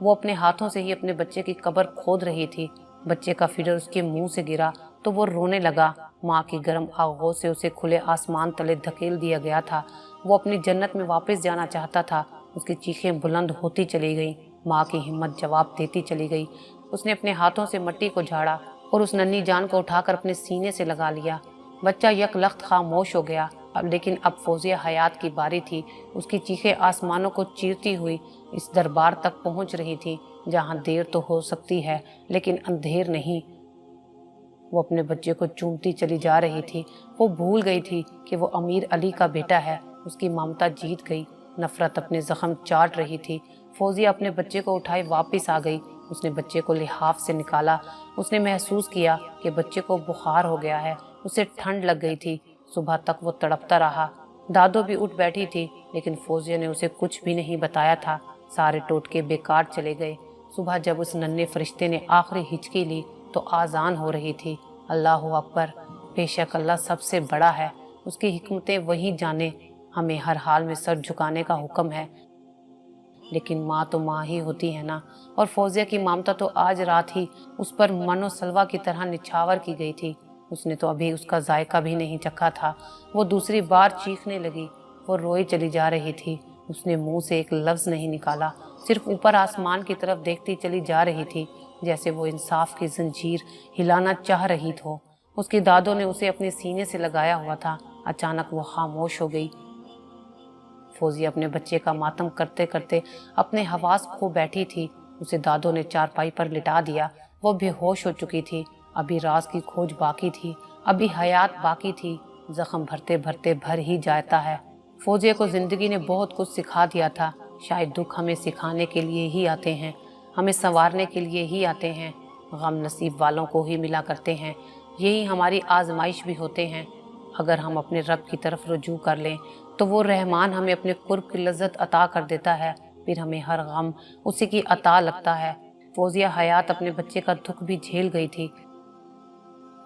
वो अपने हाथों से ही अपने बच्चे की कब्र खोद रही थी। बच्चे का फिगर उसके मुंह से गिरा तो वो रोने लगा। माँ की गर्म आगोश से उसे खुले आसमान तले धकेल दिया गया था। वो अपनी जन्नत में वापस जाना चाहता था। उसकी चीखें बुलंद होती चली गई। माँ की हिम्मत जवाब देती चली गई। उसने अपने हाथों से मिट्टी को झाड़ा और उस नन्ही जान को उठाकर अपने सीने से लगा लिया। बच्चा यकलख्त खामोश हो गया। लेकिन अब फौजिया हयात की बारी थी। उसकी चीखें आसमानों को चीरती हुई इस दरबार तक पहुंच रही थी जहां देर तो हो सकती है लेकिन अंधेर नहीं। वो अपने बच्चे को चूमती चली जा रही थी। वो भूल गई थी कि वो अमीर अली का बेटा है। उसकी ममता जीत गई। नफरत अपने जख्म चाट रही थी। फौजिया अपने बच्चे को उठाए वापस आ गई। उसने बच्चे को लिहाफ से निकाला। उसने महसूस किया कि बच्चे को बुखार हो गया है। उसे ठंड लग गई थी। सुबह तक वो तड़पता रहा। दादो भी उठ बैठी थी लेकिन फौजिया ने उसे कुछ भी नहीं बताया था। सारे टोटके बेकार चले गए। सुबह जब उस नन्हे फरिश्ते ने आखिरी हिचकी ली तो आज़ान हो रही थी। अल्लाह अकबर, बेशक अल्लाह सबसे बड़ा है। उसकी हिकमतें वही जाने। हमें हर हाल में सर झुकाने का हुक्म है। लेकिन माँ तो माँ ही होती है ना। और फौजिया की ममता तो आज रात ही उस पर मनो सलवा की तरह निछावर की गई थी। उसने तो अभी उसका जायका भी नहीं चखा था। वो दूसरी बार चीखने लगी। वो रोई चली जा रही थी। उसने मुंह से एक लफ्ज नहीं निकाला, सिर्फ ऊपर आसमान की तरफ देखती चली जा रही थी जैसे वो इंसाफ की जंजीर हिलाना चाह रही हो। उसकी दादों ने उसे अपने सीने से लगाया हुआ था। अचानक वो खामोश हो गई। फौजिया अपने बच्चे का मातम करते करते अपने हवास खो बैठी थी। उसे दादों ने चारपाई पर लिटा दिया। वो बेहोश हो चुकी थी। अभी राज की खोज बाकी थी। अभी हयात बाकी थी। जख्म भरते भरते भर ही जाता है। फौजिया को जिंदगी ने बहुत कुछ सिखा दिया था। शायद दुख हमें सिखाने के लिए ही आते हैं, हमें संवारने के लिए ही आते हैं। गम नसीब वालों को ही मिला करते हैं। यही हमारी आजमाइश भी होते हैं। अगर हम अपने रब की तरफ रुजू कर लें तो वो रहमान हमें अपने कुर्ब की लज्जत अता कर देता है। फिर हमें हर गम उसी की अता लगता है। फौजिया हयात अपने बच्चे का दुख भी झेल गई थी।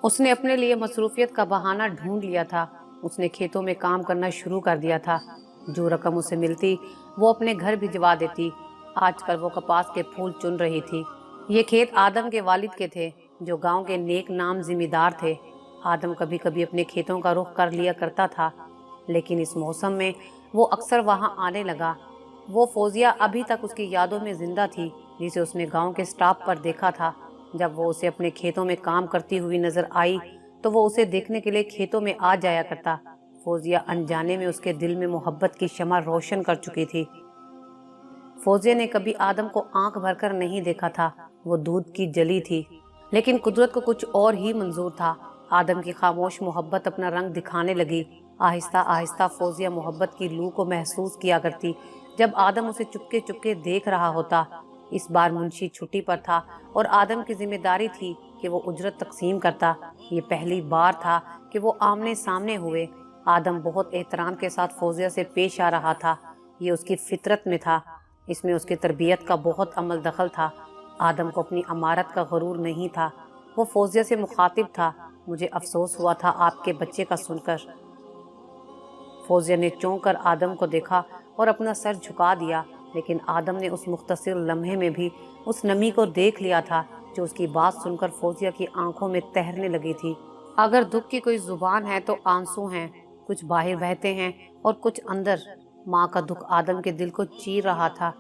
उसने अपने लिए मसरूफियत का बहाना ढूंढ लिया था। उसने खेतों में काम करना शुरू कर दिया था। जो रकम उसे मिलती वो अपने घर भिजवा देती। आजकल वो कपास के फूल चुन रही थी। ये खेत आदम के वालिद के थे जो गांव के नेक नाम जिम्मेदार थे। आदम कभी कभी अपने खेतों का रुख कर लिया करता था लेकिन इस मौसम में वो अक्सर वहां आने लगा। वो फौजिया अभी तक उसकी यादों में जिंदा थी जिसे उसने गांव के स्टाफ पर देखा था। जब वो उसे अपने खेतों में काम करती हुई नजर आई तो वो उसे देखने के लिए खेतों में आ जाया करता। फौजिया अनजाने में उसके दिल में मोहब्बत की शमा रोशन कर चुकी थी। फौजिया ने कभी आदम को आंख भरकर नहीं देखा था। वो दूध की जली थी लेकिन कुदरत को कुछ और ही मंजूर था। आदम की खामोश मोहब्बत अपना रंग दिखाने लगी। आहिस्ता आहिस्ता फौजिया मोहब्बत की लू को महसूस किया करती जब आदम उसे चुपके चुपके देख रहा होता। इस बार मुंशी छुट्टी पर था और आदम की जिम्मेदारी थी कि वो उजरत तकसीम करता। ये पहली बार था कि वो आमने सामने हुए। आदम बहुत एहतराम के साथ फौजिया से पेश आ रहा था। ये उसकी फितरत में था। इसमें उसकी तरबियत का बहुत अमल दखल था। आदम को अपनी अमारत का गरूर नहीं था। वो फौजिया से मुखातिब था। मुझे अफसोस हुआ था आपके बच्चे का सुनकर। फौजिया ने चौंक कर आदम को देखा और अपना सर झुका दिया लेकिन आदम ने उस मुख्तसर लम्हे में भी उस नमी को देख लिया था जो उसकी बात सुनकर फौजिया की आंखों में तैरने लगी थी। अगर दुख की कोई जुबान है तो आंसू हैं। कुछ बाहर बहते हैं और कुछ अंदर। माँ का दुख आदम के दिल को चीर रहा था।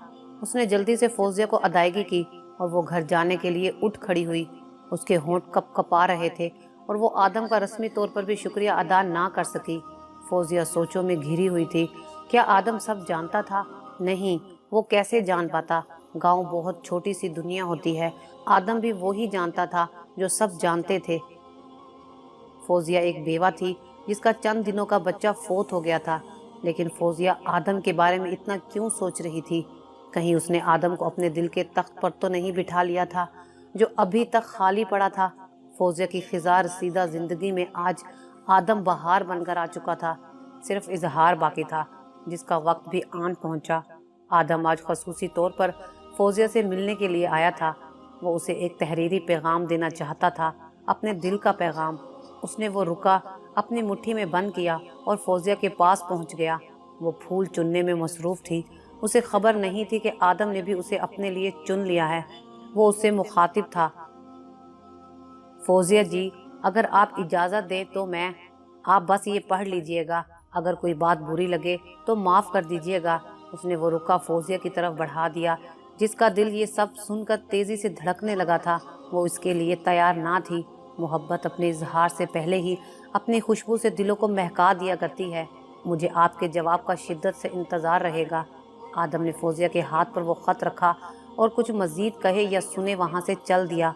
उसने जल्दी से फौजिया को अदायगी की और वो घर जाने के लिए उठ खड़ी हुई। उसके होंठ कपकपा रहे थे और वो आदम का रस्मी तौर पर भी शुक्रिया अदा ना कर सकी। फौजिया सोचों में घिरी हुई थी। क्या आदम सब जानता था? नहीं, वो कैसे जान पाता? गांव बहुत छोटी सी दुनिया होती है। आदम भी वो ही जानता था जो सब जानते थे। फौजिया एक बेवा थी जिसका चंद दिनों का बच्चा फोत हो गया था। लेकिन फौजिया आदम के बारे में इतना क्यों सोच रही थी? कहीं उसने आदम को अपने दिल के तख्त पर तो नहीं बिठा लिया था जो अभी तक खाली पड़ा था। फौजिया की खिजा रसीदा जिंदगी में आज आदम बहार बनकर आ चुका था। सिर्फ इजहार बाकी था जिसका वक्त भी आन पहुंचा। आदम आज खसूसी तौर पर फौजिया से मिलने के लिए आया था। वो उसे एक तहरीरी पैगाम देना चाहता था, अपने दिल का पैगाम। उसने वो रुका, अपनी मुट्ठी में बंद किया और फौजिया के पास पहुंच गया। वो फूल चुनने में मसरूफ थी। اسے خبر نہیں تھی کہ آدم نے بھی اسے اپنے لیے چن لیا ہے۔ وہ اس سے مخاطب تھا، فوزیہ جی اگر آپ اجازت دیں تو آپ بس یہ پڑھ لیجئے گا، اگر کوئی بات بری لگے تو معاف کر دیجئے گا۔ اس نے وہ رکا فوزیہ کی طرف بڑھا دیا، جس کا دل یہ سب سن کر تیزی سے دھڑکنے لگا تھا۔ وہ اس کے لیے تیار نہ تھی۔ محبت اپنے اظہار سے پہلے ہی اپنی خوشبو سے دلوں کو مہکا دیا کرتی ہے۔ مجھے آپ کے جواب کا شدت سے انتظار رہے گا۔ آدم نے فوزیہ کے ہاتھ پر وہ خط رکھا اور کچھ مزید کہے یا سنے وہاں سے چل دیا۔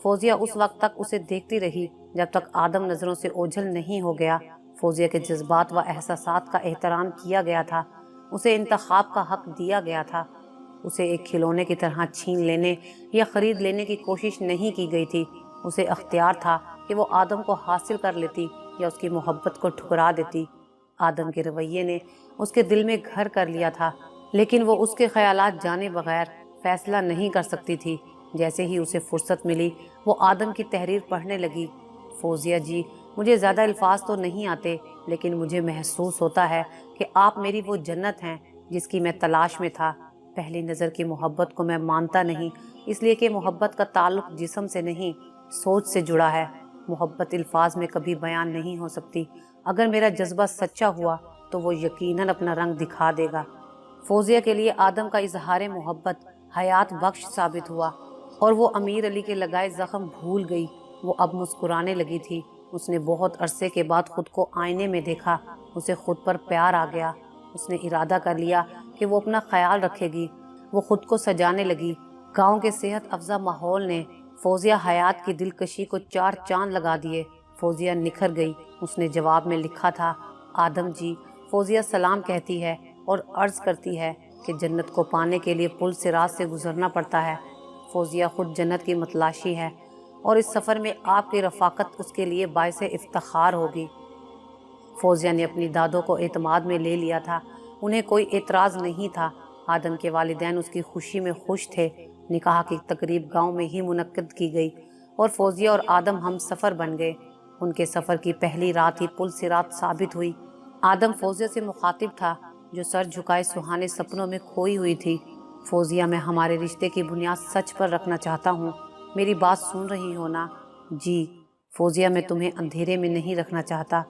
فوزیہ اس وقت تک اسے دیکھتی رہی جب تک آدم نظروں سے اوجھل نہیں ہو گیا۔ فوزیہ کے جذبات و احساسات کا احترام کیا گیا تھا، اسے انتخاب کا حق دیا گیا تھا۔ اسے ایک کھلونے کی طرح چھین لینے یا خرید لینے کی کوشش نہیں کی گئی تھی۔ اسے اختیار تھا کہ وہ آدم کو حاصل کر لیتی یا اس کی محبت کو ٹھکرا دیتی۔ آدم کے رویے نے اس کے دل میں گھر کر لیا تھا، لیکن وہ اس کے خیالات جانے بغیر فیصلہ نہیں کر سکتی تھی۔ جیسے ہی اسے فرصت ملی وہ آدم کی تحریر پڑھنے لگی۔ فوزیہ جی مجھے زیادہ الفاظ تو نہیں آتے، لیکن مجھے محسوس ہوتا ہے کہ آپ میری وہ جنت ہیں جس کی میں تلاش میں تھا۔ پہلی نظر کی محبت کو میں مانتا نہیں، اس لیے کہ محبت کا تعلق جسم سے نہیں سوچ سے جڑا ہے۔ محبت الفاظ میں کبھی بیان نہیں ہو سکتی۔ اگر میرا جذبہ سچا ہوا تو وہ یقیناً اپنا رنگ دکھا دے گا۔ فوزیہ کے لیے آدم کا اظہار محبت حیات بخش ثابت ہوا اور وہ امیر علی کے لگائے زخم بھول گئی۔ وہ اب مسکرانے لگی تھی۔ اس نے بہت عرصے کے بعد خود کو آئینے میں دیکھا۔ اسے خود پر پیار آ گیا۔ اس نے ارادہ کر لیا کہ وہ اپنا خیال رکھے گی۔ وہ خود کو سجانے لگی۔ گاؤں کے صحت افزا ماحول نے فوزیہ حیات کی دلکشی کو 4 چاند لگا دیے۔ فوزیہ نکھر گئی۔ اس نے جواب میں لکھا تھا، آدم جی فوزیہ سلام کہتی ہے اور عرض کرتی ہے کہ جنت کو پانے کے لیے پل صراط سے گزرنا پڑتا ہے۔ فوزیہ خود جنت کی متلاشی ہے اور اس سفر میں آپ کی رفاقت اس کے لیے باعث افتخار ہوگی۔ فوزیہ نے اپنی دادوں کو اعتماد میں لے لیا تھا۔ انہیں کوئی اعتراض نہیں تھا۔ آدم کے والدین اس کی خوشی میں خوش تھے۔ نکاح کی تقریب گاؤں میں ہی منعقد کی گئی اور فوزیہ اور آدم ہم سفر بن گئے۔ ان کے سفر کی پہلی رات ہی پل صراط ثابت ہوئی۔ آدم فوزیہ سے مخاطب تھا جو سر جھکائے سہانے سپنوں میں کھوئی ہوئی تھی۔ فوزیہ میں ہمارے رشتے کی بنیاد سچ پر رکھنا چاہتا ہوں، میری بات سن رہی ہو نا؟ جی فوزیہ میں تمہیں اندھیرے میں نہیں رکھنا چاہتا۔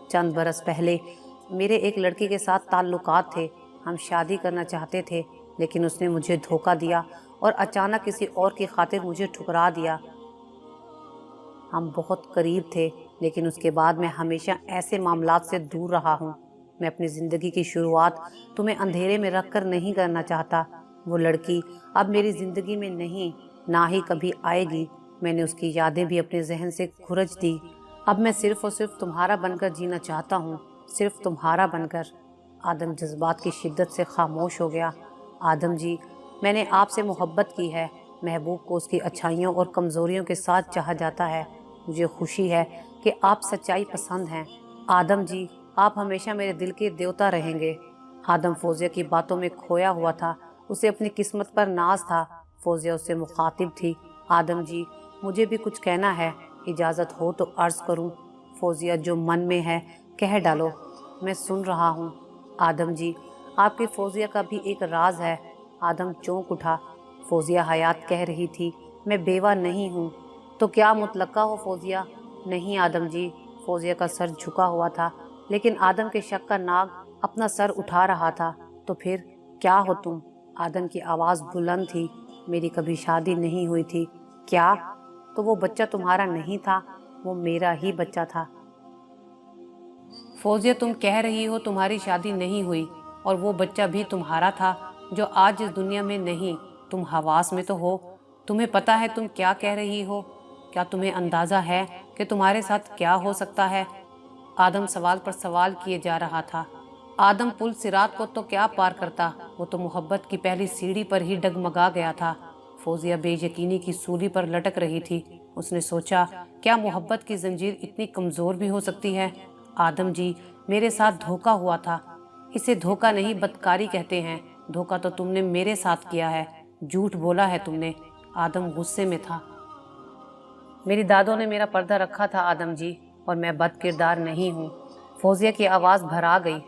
چند برس پہلے میرے ایک لڑکی کے ساتھ تعلقات تھے۔ ہم شادی کرنا چاہتے تھے لیکن اس نے مجھے دھوکہ دیا اور اچانک کسی اور کی خاطر مجھے ٹھکرا دیا۔ ہم بہت قریب تھے لیکن اس کے بعد میں ہمیشہ ایسے معاملات سے دور رہا ہوں۔ میں اپنی زندگی کی شروعات تمہیں اندھیرے میں رکھ کر نہیں کرنا چاہتا۔ وہ لڑکی اب میری زندگی میں نہیں، نہ ہی کبھی آئے گی۔ میں نے اس کی یادیں بھی اپنے ذہن سے کھرچ دی۔ اب میں صرف اور صرف تمہارا بن کر جینا چاہتا ہوں، صرف تمہارا بن کر۔ آدم جذبات کی شدت سے خاموش ہو گیا۔ آدم جی میں نے آپ سے محبت کی ہے۔ محبوب کو اس کی اچھائیوں اور کمزوریوں کے ساتھ چاہا جاتا ہے۔ مجھے خوشی ہے کہ آپ سچائی پسند ہیں۔ آدم جی آپ ہمیشہ میرے دل کے دیوتا رہیں گے۔ آدم فوزیہ کی باتوں میں کھویا ہوا تھا۔ اسے اپنی قسمت پر ناز تھا۔ فوزیہ اس سے مخاطب تھی، آدم جی مجھے بھی کچھ کہنا ہے، اجازت ہو تو عرض کروں؟ فوزیہ جو من میں ہے کہہ ڈالو، میں سن رہا ہوں۔ آدم جی آپ کی فوزیہ کا بھی ایک راز ہے۔ آدم چونک اٹھا۔ فوزیہ حیات کہہ رہی تھی، میں بیوہ نہیں ہوں۔ تو کیا مطلقہ ہو فوزیہ؟ نہیں آدم جی۔ فوزیہ کا سر جھکا ہوا تھا لیکن آدم کے شک کا ناگ اپنا سر اٹھا رہا تھا۔ تو پھر کیا ہو تم؟ آدم کی آواز بلند تھی، میری کبھی شادی نہیں ہوئی تھی۔ کیا؟ تو وہ بچہ تمہارا نہیں تھا، وہ میرا ہی بچہ تھا۔ فوزیہ تم کہہ رہی ہو تمہاری شادی نہیں ہوئی اور وہ بچہ بھی تمہارا تھا جو آج اس دنیا میں نہیں۔ تم حواس میں تو ہو، تمہیں پتہ ہے تم کیا کہہ رہی ہو؟ کیا تمہیں اندازہ ہے کہ تمہارے ساتھ کیا ہو سکتا ہے؟ آدم سوال پر سوال کیے جا رہا تھا۔ آدم پل صراط کو تو کیا پار کرتا، وہ تو محبت کی پہلی سیڑھی پر ہی ڈگمگا گیا تھا۔ فوزیہ بے یقینی کی سولی پر لٹک رہی تھی۔ اس نے سوچا کیا محبت کی زنجیر اتنی کمزور بھی ہو سکتی ہے؟ آدم جی میرے ساتھ دھوکہ ہوا تھا، اسے دھوکہ نہیں بدکاری کہتے ہیں۔ دھوکہ تو تم نے میرے ساتھ کیا ہے، جھوٹ بولا ہے تم نے۔ آدم غصے میں تھا۔ میری دادوں نے میرا پردہ رکھا تھا آدم جی، اور میں بد کردار نہیں ہوں۔ فوزیہ کی آواز بھرا گئی۔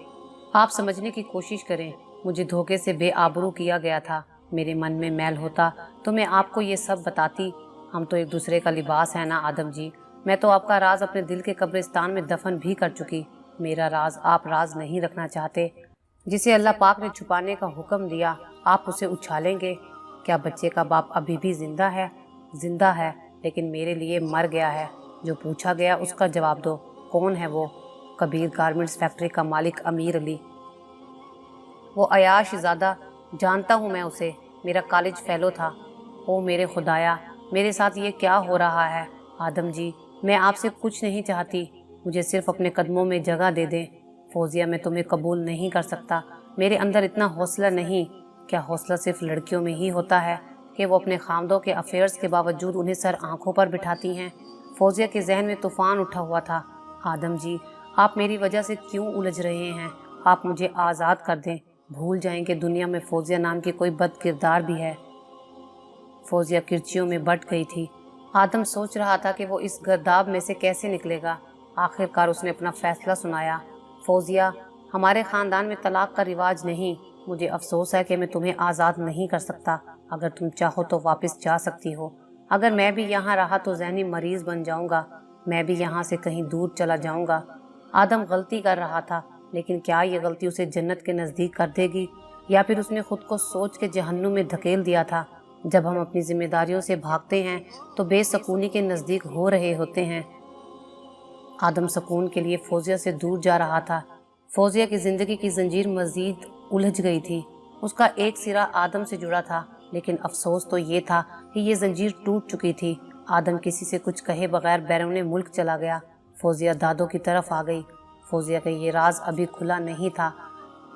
آپ سمجھنے کی کوشش کریں، मुझे धोखे से बेआबरू किया गया था। मेरे मन में मैल होता तो मैं आपको ये सब बताती। हम तो एक दूसरे का लिबास है ना आदम जी। मैं तो आपका राज अपने दिल के कब्रिस्तान में दफन भी कर चुकी। मेरा राज आप राज नहीं रखना चाहते। जिसे अल्लाह पाक ने छुपाने का हुक्म दिया, आप उसे उछालेंगे। क्या बच्चे का बाप अभी भी जिंदा है? जिंदा है, लेकिन मेरे लिए मर गया है। जो पूछा गया उसका जवाब दो। कौन है वो? कबीर गारमेंट्स फैक्ट्री का मालिक अमीर अली। वो अयाश ज़्यादा, जानता हूँ मैं उसे। मेरा कॉलेज फेलो था। ओ मेरे खुदाया, मेरे साथ ये क्या हो रहा है? आदम जी, मैं आपसे कुछ नहीं चाहती। मुझे सिर्फ अपने कदमों में जगह दे दें। फौजिया, मैं तुम्हें कबूल नहीं कर सकता। मेरे अंदर इतना हौसला नहीं। क्या हौसला सिर्फ लड़कियों में ही होता है कि वो अपने खामदों के अफेयर्स के बावजूद उन्हें सर आंखों पर बिठाती हैं? फौजिया के जहन में तूफान उठा हुआ था। आदम जी, आप मेरी वजह से क्यों उलझ रहे हैं? आप मुझे आज़ाद कर दें। भूल जाएं कि दुनिया में फौजिया नाम की कोई बद किरदार भी है। फौजिया किरचियों में बट गई थी। आदम सोच रहा था कि वो इस गर्दाब में से कैसे निकलेगा। आखिरकार उसने अपना फैसला सुनाया। फौजिया, हमारे ख़ानदान में तलाक का रिवाज नहीं। मुझे अफसोस है कि मैं तुम्हें आज़ाद नहीं कर सकता। अगर तुम चाहो तो वापस जा सकती हो। अगर मैं भी यहाँ रहा तो जहनी मरीज बन जाऊँगा। मैं भी यहाँ से कहीं दूर चला जाऊँगा। आदम गलती कर रहा था, लेकिन क्या ये गलती उसे जन्नत के नज़दीक कर देगी, या फिर उसने खुद को सोच के जहन्नुम में धकेल दिया था? जब हम अपनी जिम्मेदारियों से भागते हैं तो बेसकूनी के नज़दीक हो रहे होते हैं। आदम सुकून के लिए फौजिया से दूर जा रहा था। फौजिया की ज़िंदगी की जंजीर मज़ीद उलझ गई थी। उसका एक सिरा आदम से जुड़ा था, लेकिन अफसोस तो ये था कि ये जंजीर टूट चुकी थी। आदम किसी से कुछ कहे बगैर बैरून मुल्क चला गया। फौजिया दादों की तरफ आ गई। फौजिया का ये राज अभी खुला नहीं था।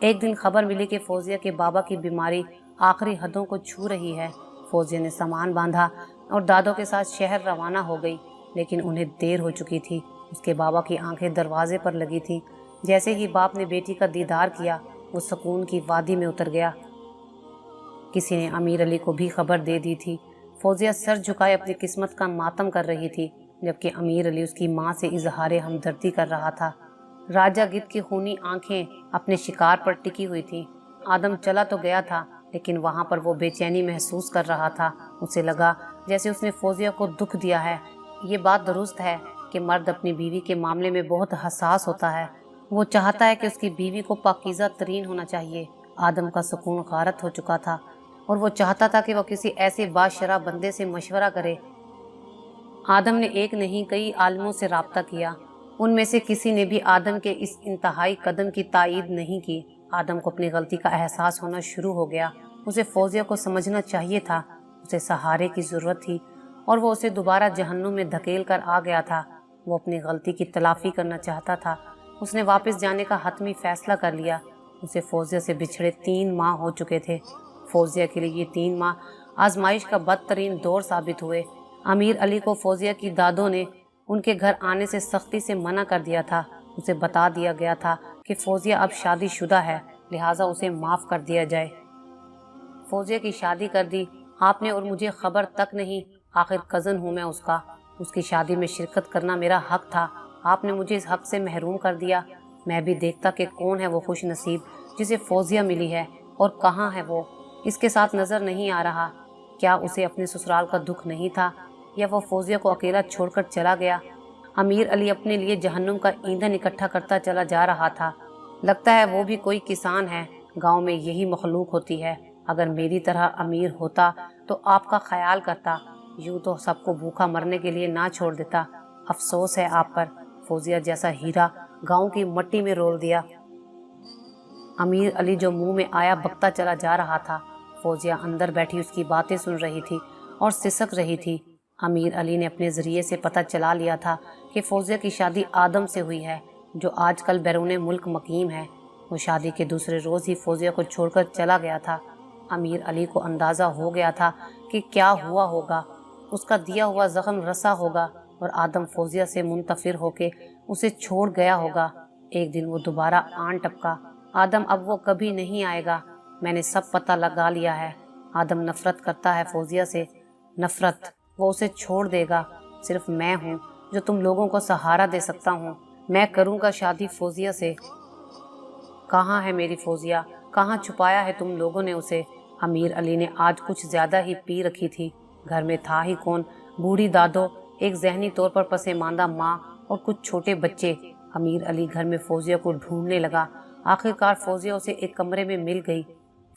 एक दिन खबर मिली कि फौजिया के बाबा की बीमारी आखिरी हदों को छू रही है। फौजिया ने सामान बांधा और दादों के साथ शहर रवाना हो गई, लेकिन उन्हें देर हो चुकी थी। उसके बाबा की आंखें दरवाजे पर लगी थी। जैसे ही बाप ने बेटी का दीदार किया, वो सुकून की वादी में उतर गया। किसी ने अमीर अली को भी खबर दे दी थी। फौजिया सर झुकाए अपनी किस्मत का मातम कर रही थी, जबकि अमीर अली उसकी माँ से इजहार हमदर्दी कर रहा था। राजा गिद्ध की खूनी आंखें अपने शिकार पर टिकी हुई थीं। आदम चला तो गया था, लेकिन वहाँ पर वो बेचैनी महसूस कर रहा था। उसे लगा जैसे उसने फौजिया को दुख दिया है। ये बात दुरुस्त है कि मर्द अपनी बीवी के मामले में बहुत हसास होता है। वो चाहता है कि उसकी बीवी को पाकीज़ा तरीन होना चाहिए। आदम का सुकून गारत हो चुका था और वो चाहता था कि वो किसी ऐसे बाशरा बंदे से मशवरा करे। आदम ने एक नहीं कई आलिमों से राब्ता किया। उनमें से किसी ने भी आदम के इस इंतहाई कदम की तायीद नहीं की। आदम को अपनी गलती का एहसास होना शुरू हो गया। उसे फौजिया को समझना चाहिए था। उसे सहारे की ज़रूरत थी और वो उसे दोबारा जहन्नुम में धकेल कर आ गया था। वो अपनी गलती की तलाफ़ी करना चाहता था। उसने वापस जाने का हतमी फ़ैसला कर लिया। उसे फौजिया से बिछड़े 3 माह हो चुके थे। फौजिया के लिए ये 3 माह आजमाइश का बदतरीन दौर साबित हुए। अमीर अली को फौजिया की दादों ने उनके घर आने से सख्ती से मना कर दिया था। उसे बता दिया गया था कि फौजिया अब शादीशुदा है, लिहाजा उसे माफ़ कर दिया जाए। फौजिया की शादी कर दी आपने और मुझे खबर तक नहीं। आखिर कज़न हूँ मैं उसका। उसकी शादी में शिरकत करना मेरा हक था। आपने मुझे इस हक से महरूम कर दिया। मैं भी देखता कि कौन है वो खुश नसीब जिसे फौजिया मिली है, और कहाँ है वो। इसके साथ नज़र नहीं आ रहा। क्या उसे अपने ससुराल का दुख नहीं था, या वो फौजिया को अकेला छोड़कर चला गया? अमीर अली अपने लिए जहन्नुम का ईंधन इकट्ठा करता चला जा रहा था। लगता है वो भी कोई किसान है। गांव में यही मखलूक होती है। अगर मेरी तरह अमीर होता तो आपका ख्याल करता, यूं तो सबको भूखा मरने के लिए ना छोड़ देता। अफसोस है आप पर। फौजिया जैसा हीरा गांव की मट्टी में रोल दिया। अमीर अली जो मुंह में आया बकता चला जा रहा था। फौजिया अंदर बैठी उसकी बातें सुन रही थी और सिसक रही थी। अमीर अली ने अपने ज़रिए से पता चला लिया था कि फौजिया की शादी आदम से हुई है, जो आजकल बैरून मुल्क मकीम है। वो शादी के दूसरे रोज़ ही फौजिया को छोड़कर चला गया था। अमीर अली को अंदाज़ा हो गया था कि क्या हुआ होगा। उसका दिया हुआ ज़ख्म रसा होगा और आदम फौजिया से मुंतफिर होके उसे छोड़ गया होगा। एक दिन वो दोबारा आन टपका। आदम अब वो कभी नहीं आएगा। मैंने सब पता लगा लिया है। आदम नफ़रत करता है फौजिया से। नफ़रत। वो उसे छोड़ देगा। सिर्फ मैं हूँ जो तुम लोगों को सहारा दे सकता हूँ। मैं करूँगा शादी फौजिया से। कहाँ है मेरी फौजिया? कहाँ छुपाया है तुम लोगों ने उसे? अमीर अली ने आज कुछ ज़्यादा ही पी रखी थी। घर में था ही कौन? बूढ़ी दादो, एक जहनी तौर पर पसेमांदा माँ और कुछ छोटे बच्चे। अमीर अली घर में फौजिया को ढूंढने लगा। आखिरकार फौजिया उसे एक कमरे में मिल गई।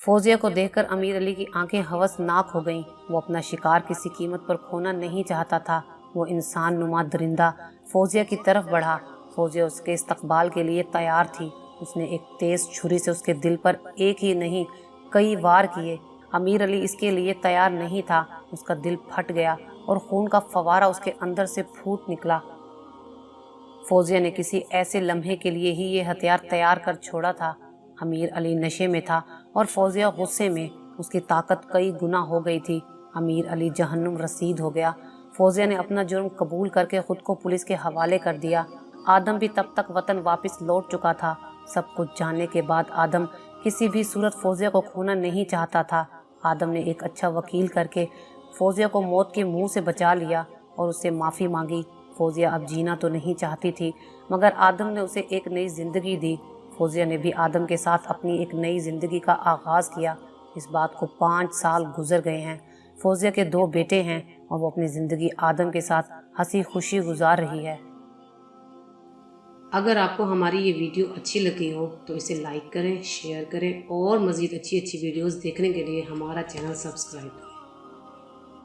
फौजिया को देखकर अमीर अली की आंखें हवसनाक हो गईं। वो अपना शिकार किसी कीमत पर खोना नहीं चाहता था। वो इंसान नुमा दरिंदा फौजिया की तरफ बढ़ा। फौजिया उसके इस्तकबाल के लिए तैयार थी। उसने एक तेज छुरी से उसके दिल पर एक ही नहीं कई वार किए। अमीर अली इसके लिए तैयार नहीं था। उसका दिल फट गया और खून का फवारा उसके अंदर से फूट निकला। फौजिया ने किसी ऐसे लम्हे के लिए ही ये हथियार तैयार कर छोड़ा था। अमीर अली नशे में था और फौजिया गुस्से में। उसकी ताकत कई गुना हो गई थी। अमीर अली जहन्नुम रसीद हो गया। फौजिया ने अपना जुर्म कबूल करके खुद को पुलिस के हवाले कर दिया। आदम भी तब तक वतन वापस लौट चुका था। सब कुछ जानने के बाद आदम किसी भी सूरत फौजिया को खोना नहीं चाहता था। आदम ने एक अच्छा वकील करके फौजिया को मौत के मुंह से बचा लिया और उससे माफ़ी मांगी। फौजिया अब जीना तो नहीं चाहती थी, मगर आदम ने उसे एक नई ज़िंदगी दी। फौजिया ने भी आदम के साथ अपनी एक नई ज़िंदगी का आगाज़ किया। इस बात को 5 साल गुजर गए हैं। फौजिया के 2 बेटे हैं और वो अपनी ज़िंदगी आदम के साथ हंसी खुशी गुजार रही है। अगर आपको हमारी ये वीडियो अच्छी लगी हो तो इसे लाइक करें, शेयर करें और मज़ीद अच्छी अच्छी वीडियोस देखने के लिए हमारा चैनल सब्सक्राइब करें।